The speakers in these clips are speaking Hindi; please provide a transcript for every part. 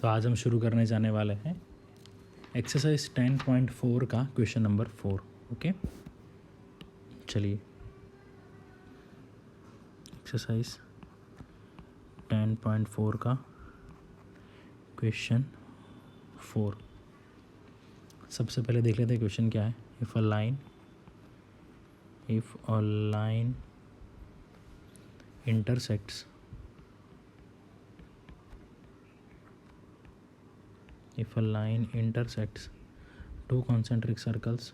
तो आज हम शुरू करने जाने वाले हैं एक्सरसाइज 10.4 का क्वेश्चन नंबर 4। ओके, चलिए एक्सरसाइज 10.4 का क्वेश्चन 4। सबसे पहले देख लेते हैं क्वेश्चन क्या है। If a line intersects two concentric circles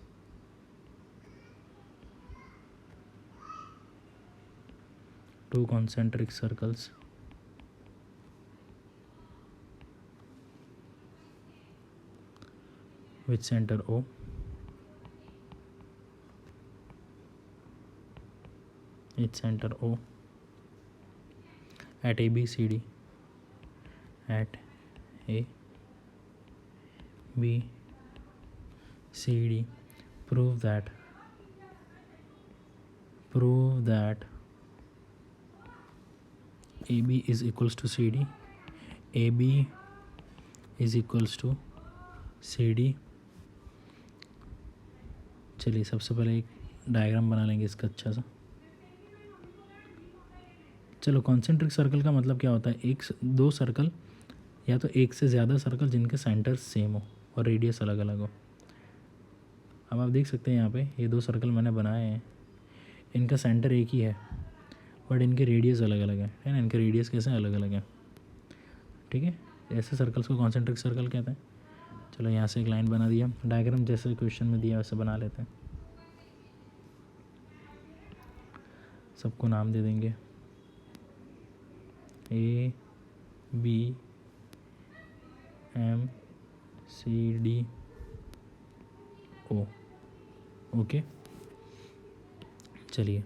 with center O at ABCD prove that AB is equals to CD, AB is equals to CD। चलिए सबसे पहले एक डायग्राम बना लेंगे इसका अच्छा सा। चलो, कॉन्सेंट्रिक सर्कल का मतलब क्या होता है? दो सर्कल या तो एक से ज़्यादा सर्कल जिनके सेंटर सेम हो और रेडियस अलग अलग हो। अब आप देख सकते हैं यहाँ पे ये दो सर्कल मैंने बनाए हैं, इनका सेंटर एक ही है बट इनके रेडियस अलग अलग है ना। इनके रेडियस कैसे अलग अलग है, ठीक है। ऐसे सर्कल्स को कॉन्सेंट्रिक सर्कल कहते हैं। चलो यहाँ से एक लाइन बना दिया, डायग्राम जैसे क्वेश्चन में दिया वैसे बना लेते हैं। सबको नाम दे देंगे A B M C D O। Okay, चलिए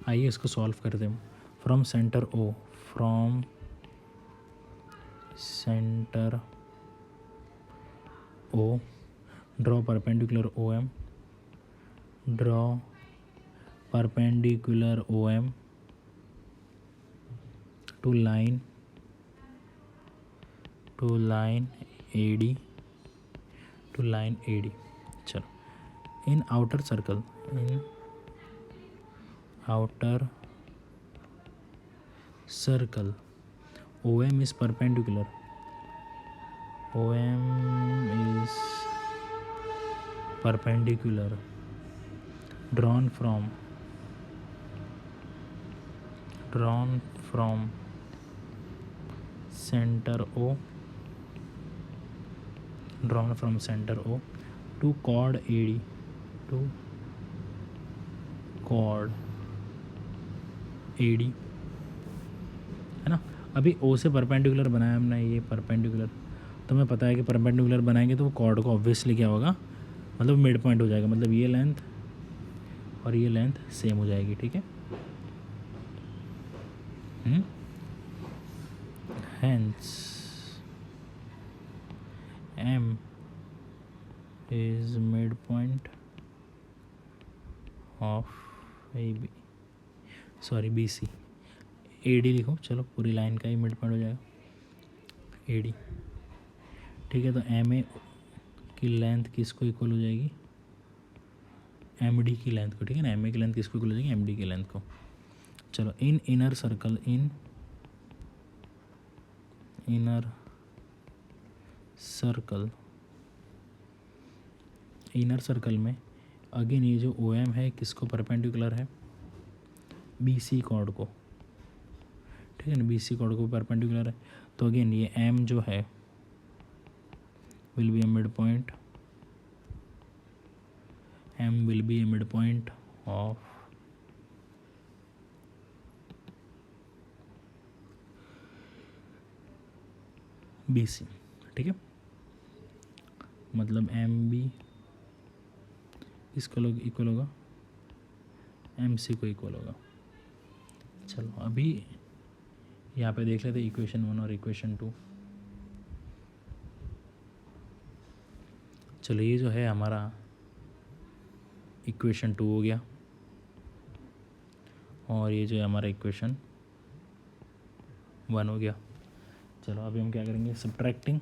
आइए इसको सॉल्व करते हैं। From centre O draw perpendicular OM to line AD चलो, इन outer circle OM is perpendicular drawn from center O to chord AD है ना। अभी O से परपेंडिकुलर बनाया हमने, ये परपेंडिकुलर, तो हमें पता है कि परपेंडिकुलर बनाएंगे तो वो कॉर्ड को ऑब्वियसली क्या होगा, मतलब मिड पॉइंट हो जाएगा, मतलब ये लेंथ और ये लेंथ सेम हो जाएगी, ठीक है। Hence M is midpoint of BC। AD लिखो, चलो पूरी लाइन का ही मिड पॉइंट हो जाएगा AD, ठीक है। तो MA की लेंथ किसको इक्वल हो जाएगी? MD की लेंथ को, ठीक है ना। MA की लेंथ किसको इक्वल हो जाएगी? MD की लेंथ को। चलो, इन इनर सर्कल में अगेन ये जो OM है किसको परपेंडिकुलर है? BC कॉर्ड को, ठीक है ना। BC कॉर्ड को परपेंडिकुलर है, तो अगेन ये M जो है will be A mid point of BC, ठीक है। मतलब MB इसको इक्वल होगा MC को इक्वल होगा। चलो अभी यहाँ पे देख लेते हैं इक्वेशन 1 और इक्वेशन 2। चलो, ये जो है हमारा इक्वेशन 2 हो गया और ये जो है हमारा इक्वेशन 1 हो गया। चलो अभी हम क्या करेंगे, सब्ट्रैक्टिंग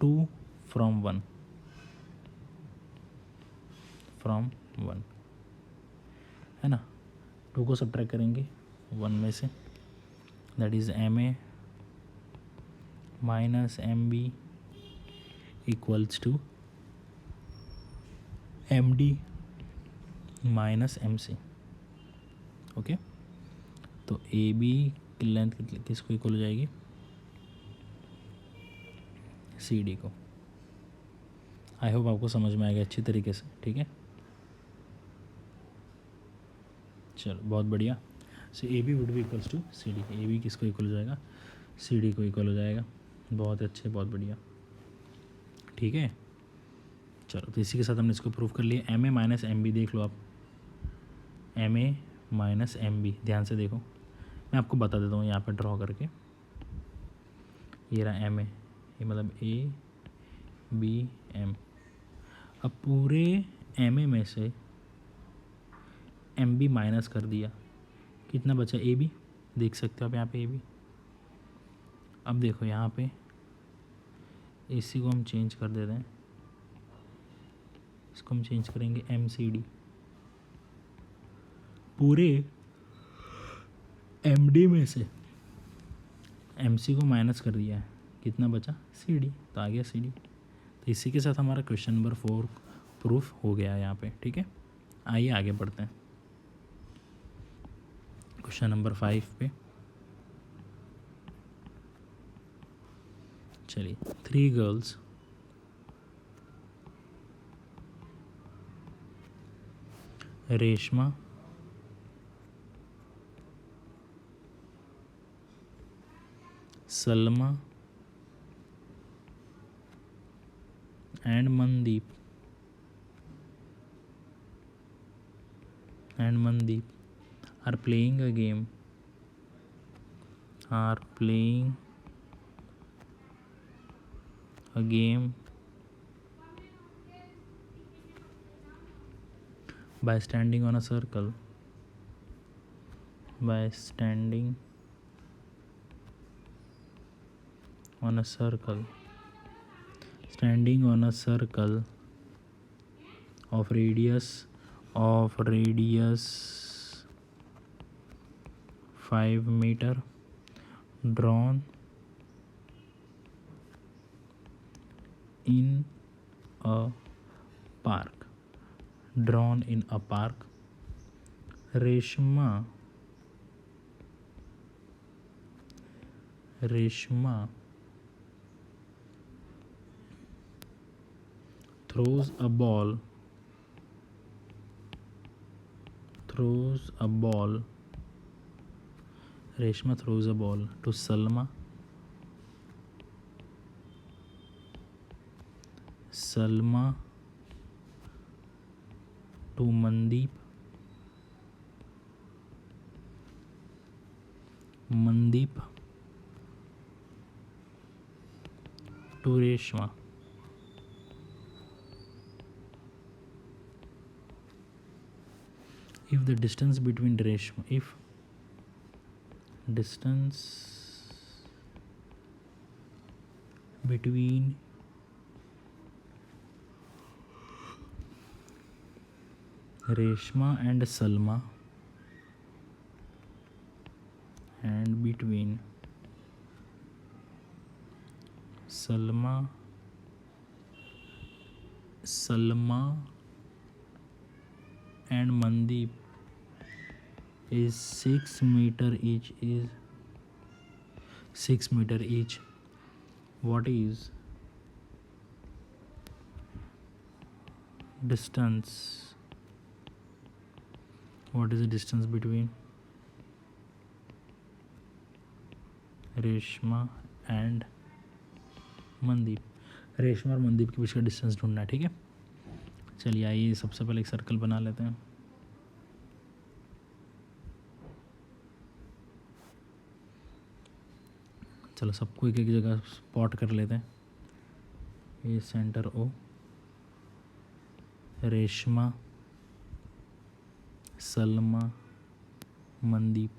2 फ्रॉम 1 है ना। 2 को सब्ट्रैक्ट करेंगे 1 में से, that is MA minus MB equals to MD minus MC। Okay, तो AB की लेंथ किसको इक्वल हो जाएगी, CD को। आई होप आपको समझ में आएगा अच्छी तरीके से, ठीक है। चलो बहुत बढ़िया। So AB would be equals to CD, AB किसको इक्वल हो जाएगा, CD को इक्वल हो जाएगा। बहुत अच्छे, बहुत बढ़िया, ठीक है। चलो तो इसी के साथ हमने इसको प्रूव कर लिया। MA माइनस MB देख लो आप, MA माइनस MB, ध्यान से देखो, मैं आपको बता देता हूँ यहाँ पे ड्रॉ करके। ये रहा MA, ये मतलब ABM। अब पूरे MA में से MB माइनस कर दिया, कितना बचा AB, देख सकते हो आप यहाँ पे AB। अब देखो यहाँ पे इसी को हम चेंज कर देते हैं, इसको हम चेंज करेंगे MCD। पूरे MD में से MC को माइनस कर दिया है, कितना बचा CD, तो आ गया CD। तो इसी के साथ हमारा क्वेश्चन नंबर 4 प्रूफ हो गया है यहाँ पे, ठीक है। आइए आगे बढ़ते हैं क्वेश्चन नंबर 5 पे। चलिए, 3 girls Reshma, Salma and Mandeep are playing a game, by standing on a circle, standing on a circle of radius 5 meter, drawn in a park. Reshma throws a ball to Salma to Mandeep to Reshma। If the distance between Reshma and Salma and between Salma and Mandeep is 6 meter each, what is distance? What is the distance between Reshma and Mandeep? Reshma और मनदीप के बीच का डिस्टेंस ढूंढना है, ठीक है। चलिए आइए सबसे पहले एक सर्कल बना लेते हैं। चलो सबको एक एक जगह स्पॉट कर लेते हैं। ये सेंटर O, रेशमा सलमा, मनदीप।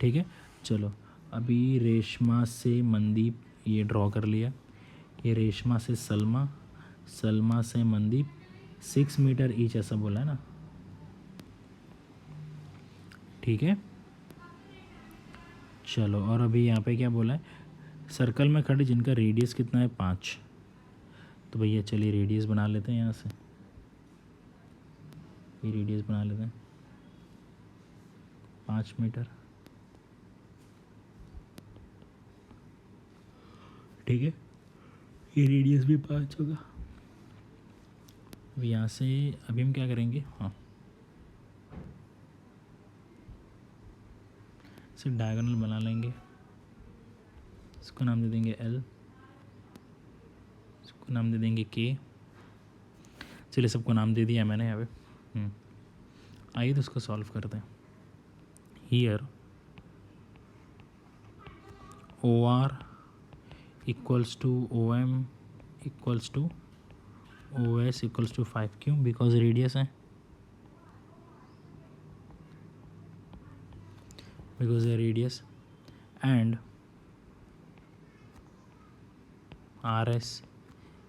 ठीक है, चलो अभी रेशमा से मनदीप ये ड्रॉ कर लिया। ये रेशमा से सलमा, सलमा से मनदीप, 6 मीटर ईच ऐसा बोला है ना। ठीक है, चलो और अभी यहाँ पे क्या बोला है, सर्कल में खड़े जिनका रेडियस कितना है 5। तो भैया चलिए रेडियस बना लेते हैं यहाँ से, ये रेडियस बना लेते हैं 5 मीटर। ठीक है, ये रेडियस भी 5 होगा। अब यहाँ से अभी हम क्या करेंगे, हाँ सिर्फ डायगोनल बना लेंगे। इसको नाम दे देंगे L, इसको नाम दे देंगे K। चलिए सबको नाम दे दिया मैंने यहाँ पे। आइए तो इसको सॉल्व करते हैं। Here OR equals to OM equals to OS equals to 5। क्यों? बिकॉज रेडियस है, because the radius, and RS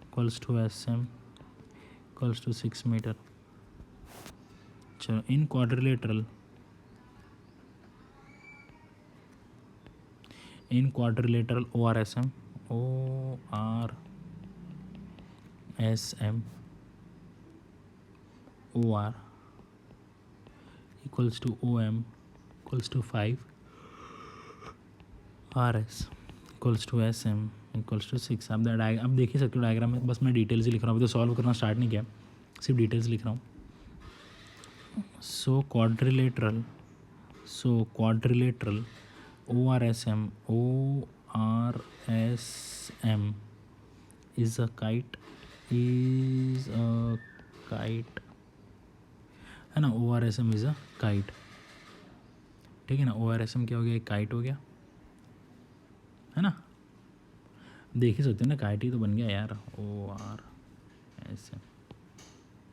equals to SM equals to 6 metre. चलो in quadrilateral ORSM OR equals to OM equals to 5, RS equals to SM equals to 6। अब देख ही सकते हो डायग्राम में, बस मैं डिटेल्स ही लिख रहा हूँ, अभी तो सॉल्व करना स्टार्ट नहीं किया, सिर्फ डिटेल्स लिख रहा हूँ। सो quadrilateral ORSM is a kite है ना। ORSM is a kite, ठीक है ना। ORSM क्या हो गया, एक काइट हो गया है ना। देख ही सकते हैं ना, काइट ही तो बन गया यार। ORSM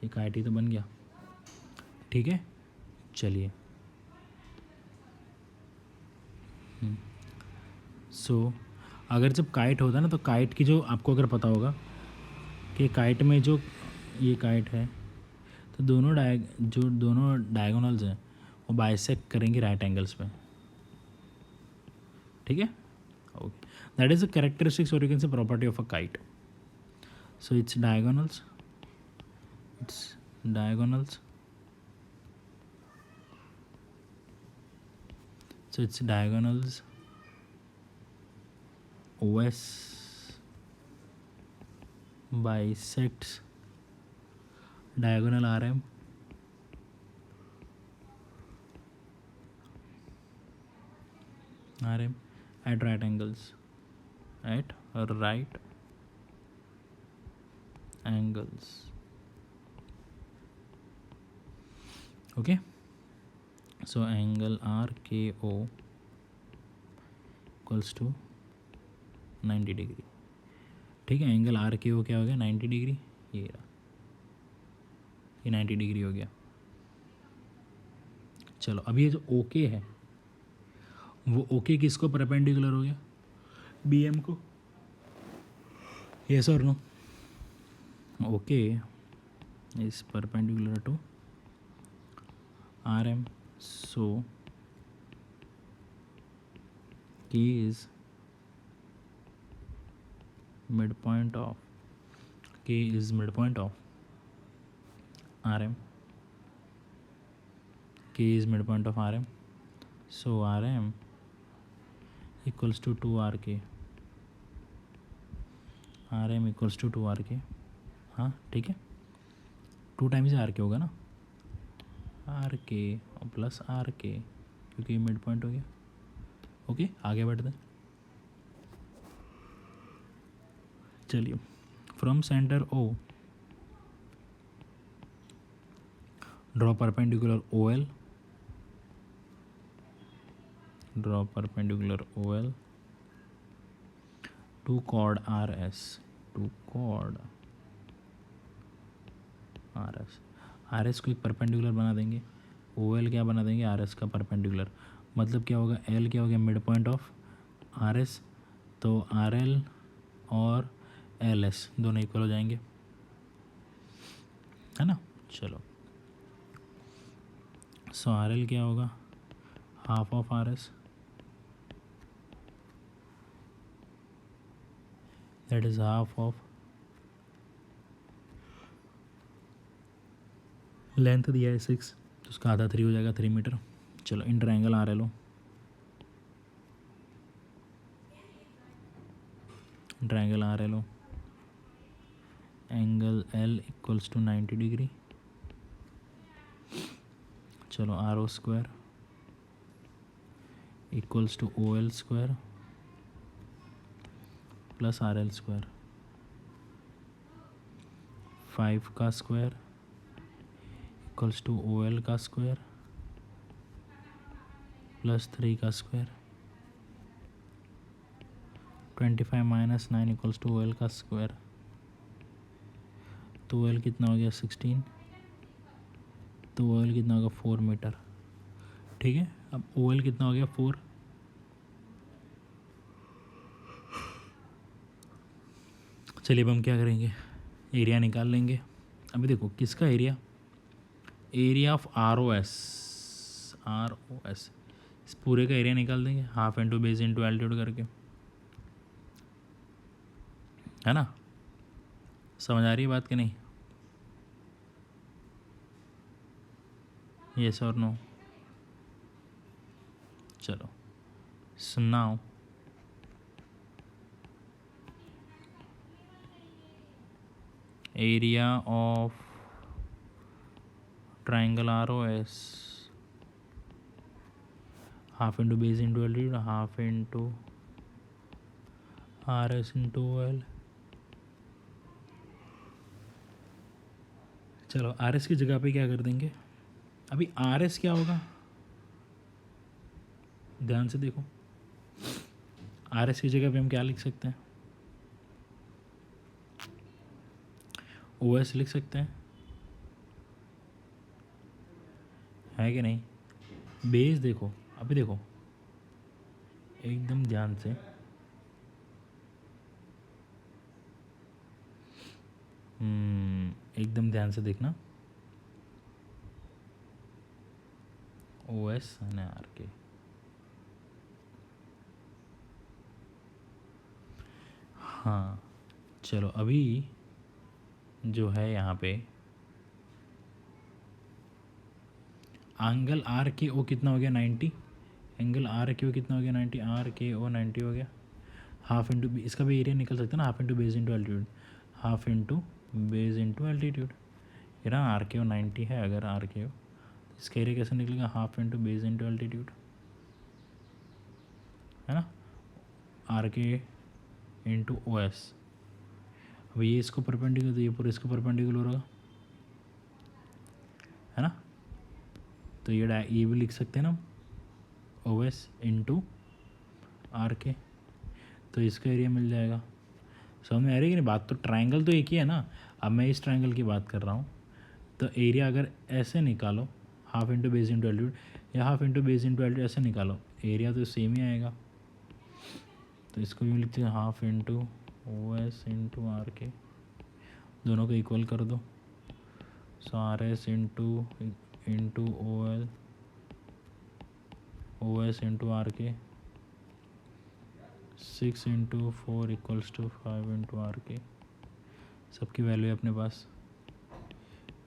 ये काइट ही तो बन गया। ठीक है, चलिए सो अगर जब काइट होता है ना, तो काइट की जो आपको अगर पता होगा कि काइट में जो ये काइट है, तो दोनों डायगोनल्स हैं वो बाइसेक्ट करेंगे राइट एंगल्स पे। ठीक है, okay, that is a characteristics और you can say property of a kite. So its diagonals so its diagonals OS bisects diagonal RM at right angles, okay। so angle RKO equals to 90 degree. ठीक है, एंगल RKO क्या हो गया, 90 डिग्री। ये 90 डिग्री हो गया। चलो अब ये जो ओके है, वो ओके किसको परपेंडिकुलर हो गया, BM को। यस और no, okay is perpendicular to RM। so K is midpoint of RM, so RM equals to 2RK, हाँ ठीक है, 2 टाइम्स RK होगा ना, RK प्लस RK, क्योंकि मिड पॉइंट हो गया। ओके, आगे बढ़ते हैं। चलिए, from centre O draw perpendicular OL to chord RS R S को एक परपेंडिकुलर बना देंगे, ओ एल क्या बना देंगे, आर एस का परपेंडिकुलर। मतलब क्या होगा, एल क्या हो गया, mid point of R S, तो आर एल और एल एस दोनों इक्वल हो जाएंगे, है ना। चलो, सो आर एल क्या होगा, half of R S, that is half of, length दिया है 6, तो उसका आधा 3 हो जाएगा, 3 मीटर। चलो, in triangle R L O, triangle R L O, angle L equals to 90 degree. चलो, R O square equals to O L square plus R L square, 5 का square equals to O L का स्क्वायर प्लस 3 का square, 25 minus 9 equals to O L का स्क्वायर, तो ओ एल कितना हो गया 16, तो ओ एल कितना होगा 4 मीटर। ठीक है, अब ओ एल कितना हो गया 4, चलिए अब हम क्या करेंगे, एरिया निकाल लेंगे। अभी देखो किसका area, area of R O S, R O S, इस पूरे का एरिया निकाल देंगे, half into base into altitude करके, है ना। समझ आ रही है बात कि नहीं, येस और नो। चलो, सुनाओ, area of triangle R O S, half into base into altitude, half into R S into L. चलो, आर एस की जगह पे क्या कर देंगे, अभी आर एस क्या होगा, ध्यान से देखो, आर एस की जगह पे हम क्या लिख सकते हैं, ओ एस लिख सकते हैं, है कि नहीं। बेस देखो, अभी देखो एकदम ध्यान से, एकदम ध्यान से देखना, ओ एस एंड आर के, हाँ। चलो, अभी जो है यहाँ पे एंगल आर के ओ कितना हो गया 90, एंगल आर के ओ कितना हो गया 90, आर के ओ 90 हो गया, हाफ इंटू, इसका भी एरिया निकल सकता है ना, half into base into altitude, half into base into altitude, ये ना आर के ओ 90 है, अगर आर के ओ, इसका एरिया कैसे निकलेगा, half into base into altitude, है ना, आर के इंटू ओ एस। अब ये इसको परपेंडिकुलर, तो ये पूरा इसको परपेंडिकुलर होगा, है ना। तो ये भी लिख सकते हैं ना, ओ एस इंटू आर के, तो इसका एरिया मिल जाएगा। समझ में आ रही है कि नहीं बात, तो ट्रायंगल तो एक ही है ना। अब मैं इस ट्रायंगल की बात कर रहा हूँ, तो एरिया अगर ऐसे निकालो, half into base into altitude या half into base into altitude ऐसे निकालो, एरिया तो सेम ही आएगा। तो इसको भी लिखते हैं half into O S into R K, दोनों को इक्वल कर दो, so R S into O S into R K, 6 into 4 equals to 5 into R K, सबकी वैल्यू है अपने पास,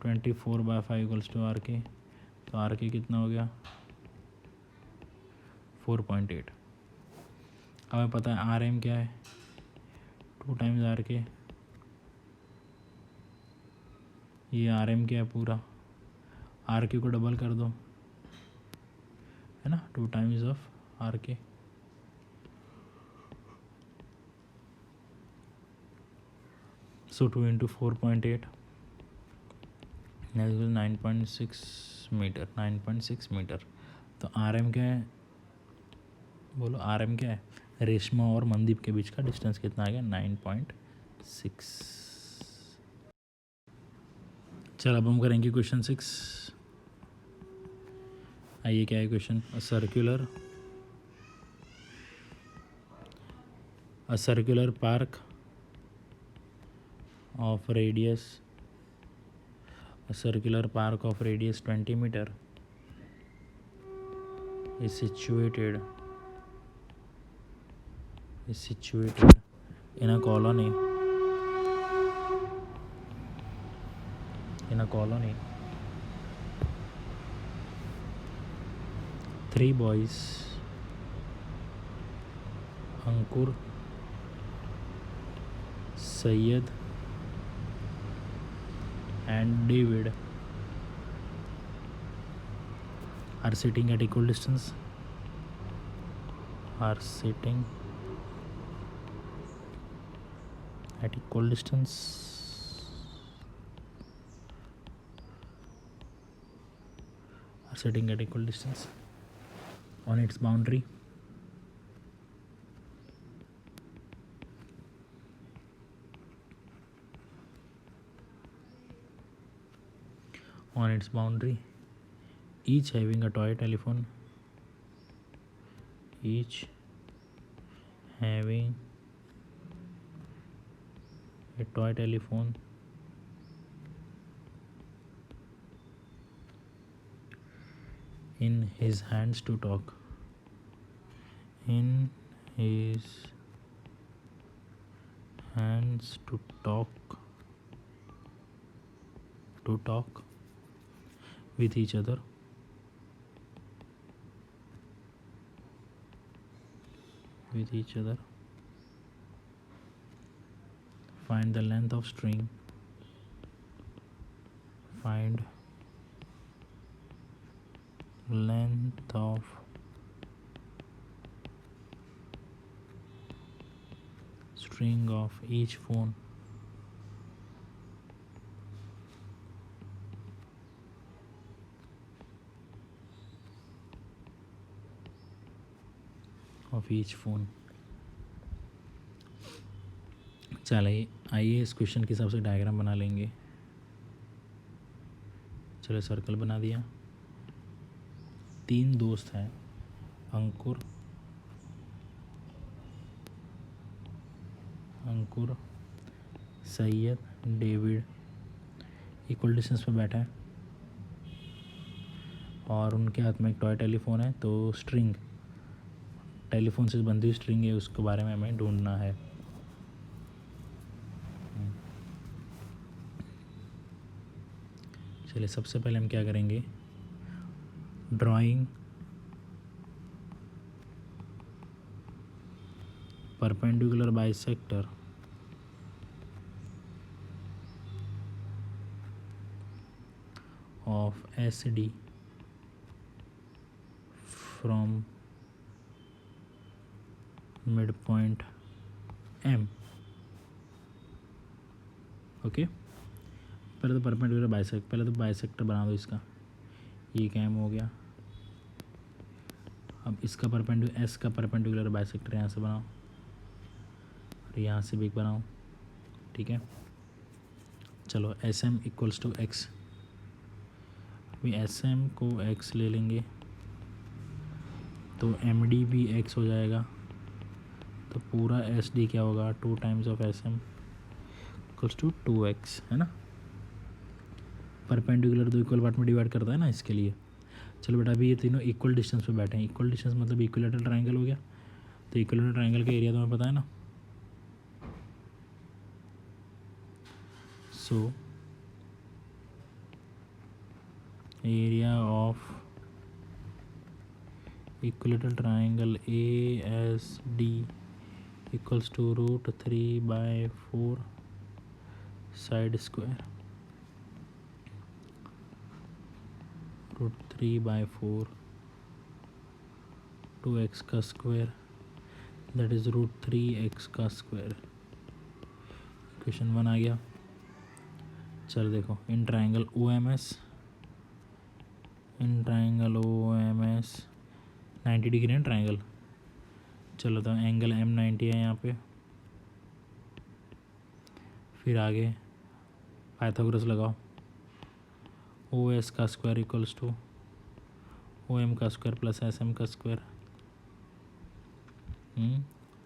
24/5 इक्वल्स टू आर के, तो आर के कितना हो गया 4.8। हमें पता है आर एम क्या है, 2 टाइम्स आर के, ये आर एम क्या है पूरा, आर के को डबल कर दो, है ना, 2 टाइम्स ऑफ आर के, सो 2 इंटू 4.8 9.6 मीटर, 9.6 मीटर। तो आर एम क्या है, बोलो आर एम क्या है, रेशमा और मनदीप के बीच का डिस्टेंस कितना आ गया 9.6। चलो अब हम करेंगे क्वेश्चन 6। आइए क्या है question. A circular park of radius 20 meter is situated in a colony 3 boys, Ankur, Syed and David, are sitting at equal distance are sitting at equal distance on its boundary each having a toy telephone in his hands to talk with each other. Find the length of string of each phone चलिए आइए इस क्वेश्चन के हिसाब से डायग्राम बना लेंगे। चलो सर्कल बना दिया। 3 दोस्त हैं, अंकुर, सैयद, डेविड, इक्वल डिस्टेंस पे बैठा है और उनके हाथ में एक टॉय टेलीफोन है। तो स्ट्रिंग, टेलीफोन से बंधी हुई स्ट्रिंग है, उसके बारे में हमें ढूंढना है। चलिए सबसे पहले हम क्या करेंगे, drawing perpendicular bisector of SD from midpoint M। Okay, पहले तो परपेंडिकुलर बाइसेक्टर बना दो इसका। ये क्या एम हो गया। अब इसका एस का परपेंडिकुलर बाइसेक्टर यहाँ से बनाओ और यहाँ से भी बनाओ। ठीक है, चलो SM इक्वल्स टू एक्स। अभी SM को x ले लेंगे तो MD भी x हो जाएगा। तो पूरा SD क्या होगा, 2 times of SM equals to 2x, है ना। परपेंडिकुलर तो इक्वल पार्ट में डिवाइड करता है ना, इसके लिए। चलो बेटा अभी ये तीनों इक्वल डिस्टेंस पे बैठे हैं। इक्वल डिस्टेंस मतलब इक्विलेटरल ट्रायंगल हो गया। तो इक्विलेटरल ट्रायंगल का एरिया तुम्हें पता है ना। So area of equilateral triangle ASD equals to √3/4 side square, √3/4 2x का स्क्वायर, दैट इज √3x का स्क्वायर। इक्वेशन 1 आ गया। चल देखो, इन ट्रायंगल OMS 90 डिग्री है ट्रायंगल। चलो तो एंगल M90 है यहाँ पे। फिर आगे पाइथागोरस लगाओ। ओ एस का square equals to O M का स्क्वायर प्लस एस एम का स्क्वायर।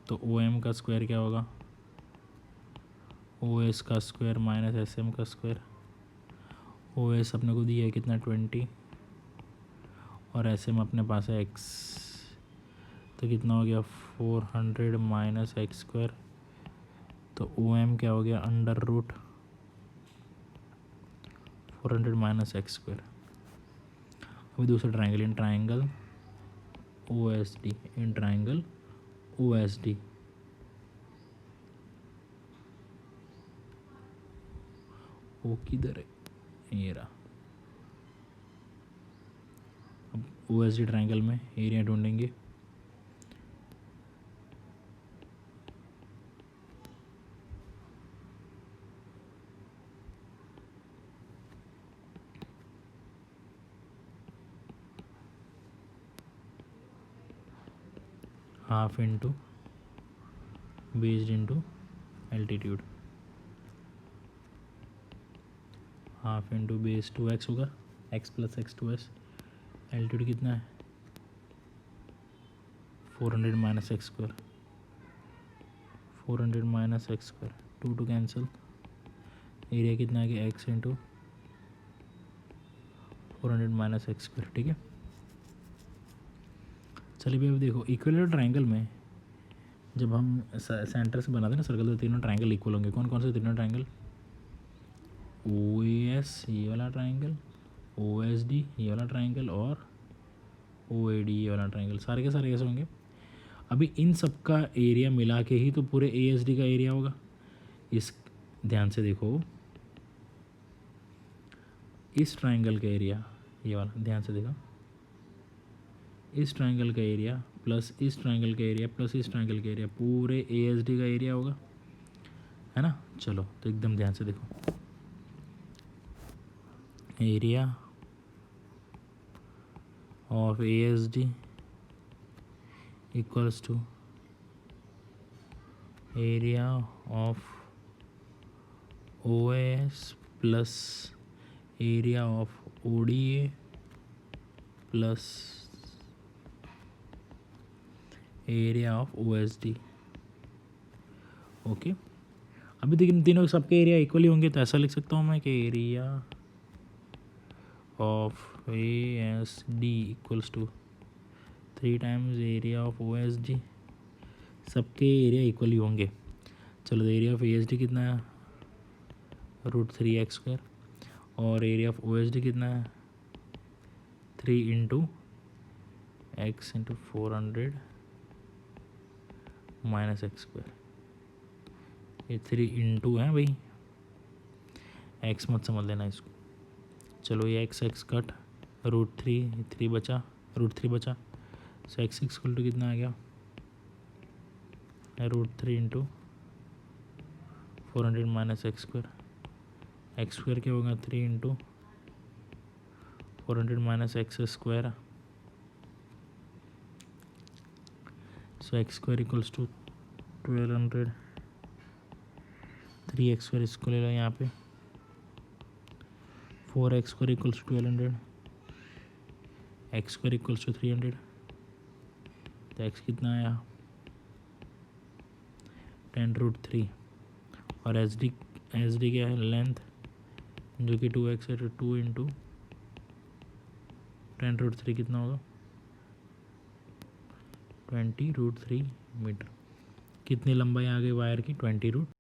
तो ओ एम का स्क्वायर क्या होगा, ओ एस का स्क्वायर माइनस एस एम का स्क्वायर। ओ एस अपने को दिया है कितना 20 और एस एम अपने पास है एक्स, तो कितना हो गया 400 माइनस एक्स स्क्वायर। तो ओ एम क्या हो गया under root 400 minus x square. अभी दूसरा triangle, in triangle O S D, in triangle O S D O किधर है, ये रहा। अब ओ एस डी ट्राइंगल में एरिया ढूंढेंगे। Half into based into altitude, half into base 2x होगा, x plus x 2s। Altitude कितना है 400 minus x square, 400 minus x square, 2 cancel. Area कितना है कि x into 400 minus x square. ठीक है, चलिए भाई अब देखो इक्वल ट्राइंगल में जब हम सेंटर से बनाते हैं ना सर्कल, तो तीनों ट्राइंगल इक्वल होंगे। कौन कौन से तीनों ट्राइंगल, ओ एस ये वाला ट्राइंगल, ओ एस डी ये वाला ट्राइंगल और ओ ए डी ये वाला ट्राइंगल, सारे के सारे ऐसे होंगे। अभी इन सब का एरिया मिला के ही तो पूरे ए एस डी का एरिया होगा। इस ध्यान से देखो, इस ट्राइंगल का एरिया ये वाला, ध्यान से देखो, इस ट्राइंगल का एरिया प्लस इस ट्राइंगल का एरिया प्लस इस ट्राइंगल का एरिया, पूरे ए एस डी का एरिया होगा, है ना। चलो तो एकदम ध्यान से देखो, area of A S D equals to area of O S plus area of O D A plus area of O S D. Okay, अभी देखिए तीनों सबके एरिया इक्वली होंगे, तो ऐसा लिख सकता हूँ मैं कि area of A S D equals to 3 times area of O S D. सबके एरिया इक्वली होंगे। चलो तो area of A S D कितना है √3x स्क्वायर, और area of O S D कितना है 3 into x into 400 minus x square. ये 3 इंटू है भाई, एक्स मत समझ लेना इसको। चलो ये एक्स कट, √3 बचा, √3 बचा, सो एक्स इक्वल टू कितना आ गया √3 into 400 minus x square. X square क्या होगा 3 into 400 minus x square, so x square equals to 1200। 3x square इसको ले लो यहाँ पे, 4x square equals to 1200, x square equals to 300। तो x कितना आया 10√3, और एस डी क्या है लेंथ, जो कि 2x है, तो 2 इंटू 10√3 कितना होगा 20√3 मीटर। कितनी लंबाई आ गई वायर की 20√3।